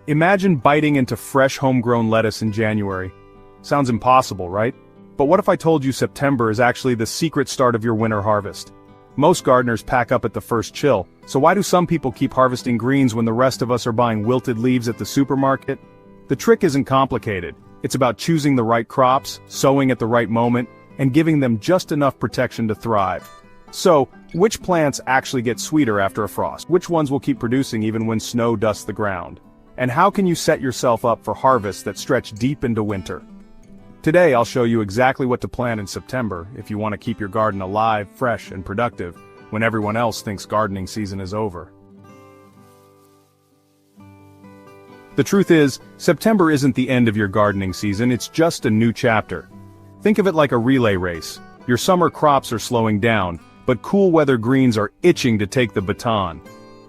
Imagine biting into fresh homegrown lettuce in January. Sounds impossible, right? But what if I told you September is actually the secret start of your winter harvest? Most gardeners pack up at the first chill, so why do some people keep harvesting greens when the rest of us are buying wilted leaves at the supermarket? The trick isn't complicated. It's about choosing the right crops, sowing at the right moment, and giving them just enough protection to thrive. So, which plants actually get sweeter after a frost? Which ones will keep producing even when snow dusts the ground? And how can you set yourself up for harvests that stretch deep into winter? Today I'll show you exactly what to plant in September if you want to keep your garden alive, fresh, and productive when everyone else thinks gardening season is over. The truth is, September isn't the end of your gardening season, it's just a new chapter. Think of it like a relay race. Your summer crops are slowing down, but cool weather greens are itching to take the baton.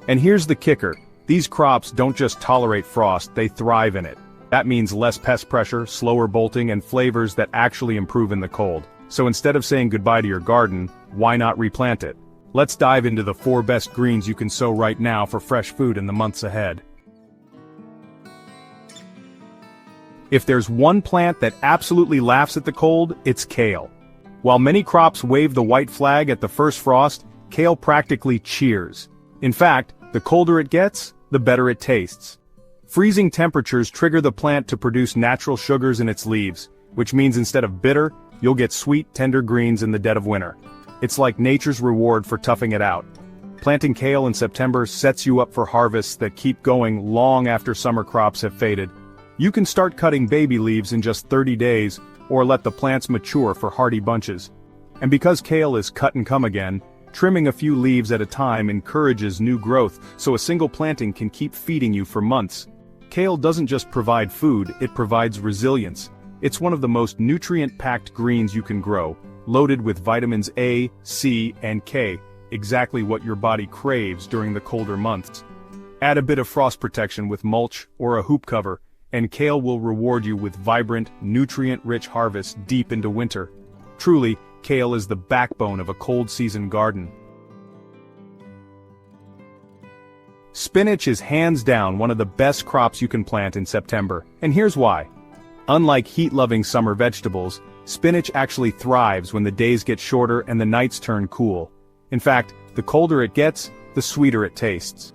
And here's the kicker. These crops don't just tolerate frost, they thrive in it. That means less pest pressure, slower bolting, and flavors that actually improve in the cold. So instead of saying goodbye to your garden, why not replant it? Let's dive into the 4 best greens you can sow right now for fresh food in the months ahead. If there's one plant that absolutely laughs at the cold, it's kale. While many crops wave the white flag at the first frost, kale practically cheers. In fact, the colder it gets, the better it tastes. Freezing temperatures trigger the plant to produce natural sugars in its leaves, which means instead of bitter, you'll get sweet, tender greens in the dead of winter. It's like nature's reward for toughing it out. Planting kale in September sets you up for harvests that keep going long after summer crops have faded. You can start cutting baby leaves in just 30 days, or let the plants mature for hardy bunches. And because kale is cut and come again, trimming a few leaves at a time encourages new growth, so a single planting can keep feeding you for months. Kale doesn't just provide food, it provides resilience. It's one of the most nutrient-packed greens you can grow, loaded with vitamins A, C, and K, exactly what your body craves during the colder months. Add a bit of frost protection with mulch or a hoop cover, and kale will reward you with vibrant, nutrient-rich harvests deep into winter. Truly, kale is the backbone of a cold-season garden. Spinach is hands down one of the best crops you can plant in September, and here's why. Unlike heat-loving summer vegetables, spinach actually thrives when the days get shorter and the nights turn cool. In fact, the colder it gets, the sweeter it tastes.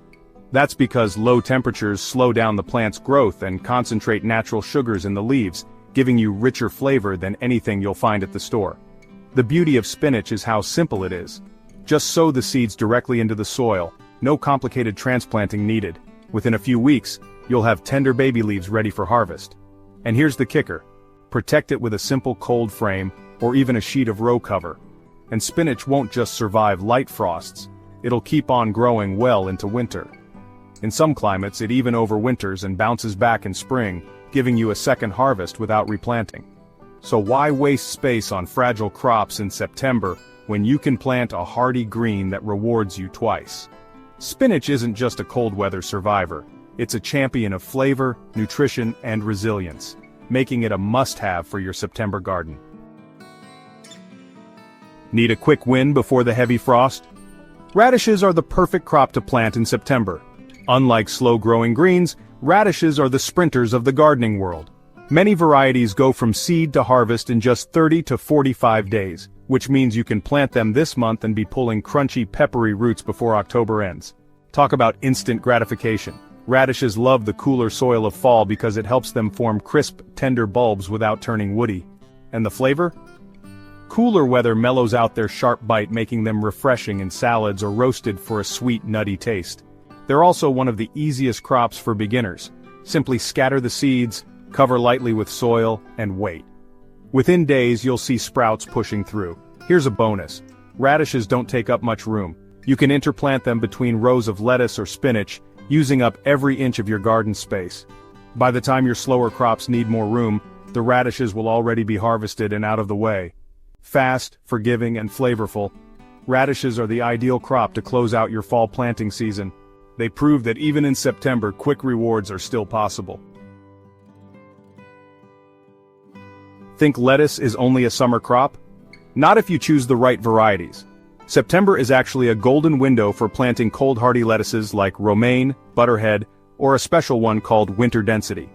That's because low temperatures slow down the plant's growth and concentrate natural sugars in the leaves, giving you richer flavor than anything you'll find at the store. The beauty of spinach is how simple it is. Just sow the seeds directly into the soil, no complicated transplanting needed. Within a few weeks, you'll have tender baby leaves ready for harvest. And here's the kicker. Protect it with a simple cold frame, or even a sheet of row cover. And spinach won't just survive light frosts, it'll keep on growing well into winter. In some climates it even overwinters and bounces back in spring, giving you a second harvest without replanting. So why waste space on fragile crops in September when you can plant a hardy green that rewards you twice? Spinach isn't just a cold weather survivor, it's a champion of flavor, nutrition, and resilience, making it a must-have for your September garden. Need a quick win before the heavy frost? Radishes are the perfect crop to plant in September. Unlike slow-growing greens, radishes are the sprinters of the gardening world. Many varieties go from seed to harvest in just 30 to 45 days, which means you can plant them this month and be pulling crunchy, peppery roots before October ends. Talk about instant gratification. Radishes love the cooler soil of fall because it helps them form crisp, tender bulbs without turning woody. And the flavor? Cooler weather mellows out their sharp bite, making them refreshing in salads or roasted for a sweet, nutty taste. They're also one of the easiest crops for beginners. Simply scatter the seeds, cover lightly with soil, and wait. Within days you'll see sprouts pushing through. Here's a bonus. Radishes don't take up much room. You can interplant them between rows of lettuce or spinach, using up every inch of your garden space. By the time your slower crops need more room, the radishes will already be harvested and out of the way. Fast, forgiving, and flavorful, radishes are the ideal crop to close out your fall planting season. They prove that even in September, quick rewards are still possible. Think lettuce is only a summer crop? Not if you choose the right varieties. September is actually a golden window for planting cold hardy lettuces like romaine, butterhead, or a special one called winter density.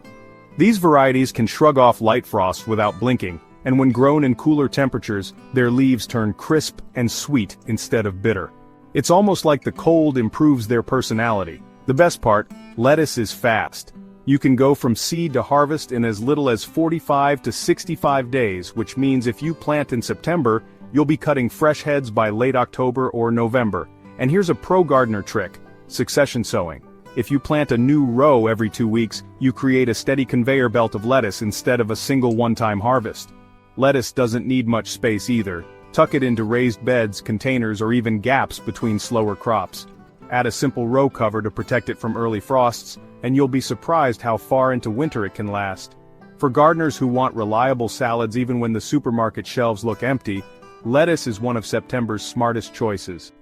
These varieties can shrug off light frost without blinking, and when grown in cooler temperatures, their leaves turn crisp and sweet instead of bitter. It's almost like the cold improves their personality. The best part, lettuce is fast. You can go from seed to harvest in as little as 45 to 65 days, which means if you plant in September, you'll be cutting fresh heads by late October or November. And here's a pro gardener trick: succession sowing. If you plant a new row every 2 weeks, you create a steady conveyor belt of lettuce instead of a single one-time harvest. Lettuce doesn't need much space either. Tuck it into raised beds, containers, or even gaps between slower crops. Add a simple row cover to protect it from early frosts, and you'll be surprised how far into winter it can last. For gardeners who want reliable salads even when the supermarket shelves look empty, lettuce is one of September's smartest choices.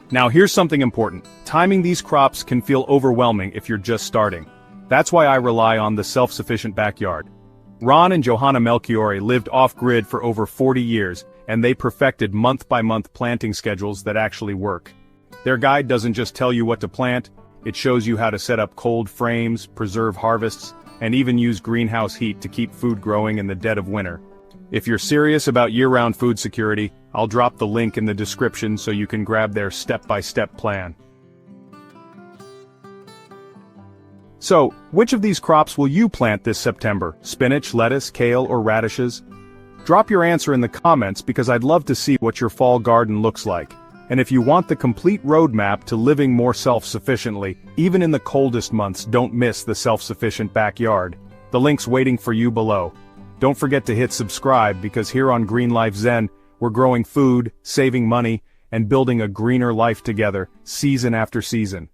Now here's something important. Timing these crops can feel overwhelming if you're just starting. That's why I rely on the self-sufficient backyard. Ron and Johanna Melchiori lived off-grid for over 40 years, and they perfected month-by-month planting schedules that actually work. Their guide doesn't just tell you what to plant, it shows you how to set up cold frames, preserve harvests, and even use greenhouse heat to keep food growing in the dead of winter. If you're serious about year-round food security, I'll drop the link in the description so you can grab their step-by-step plan. So, which of these crops will you plant this September? Spinach, lettuce, kale, or radishes? Drop your answer in the comments because I'd love to see what your fall garden looks like. And if you want the complete roadmap to living more self-sufficiently, even in the coldest months, don't miss the self-sufficient backyard. The link's waiting for you below. Don't forget to hit subscribe because here on Green Life Zen, we're growing food, saving money, and building a greener life together, season after season.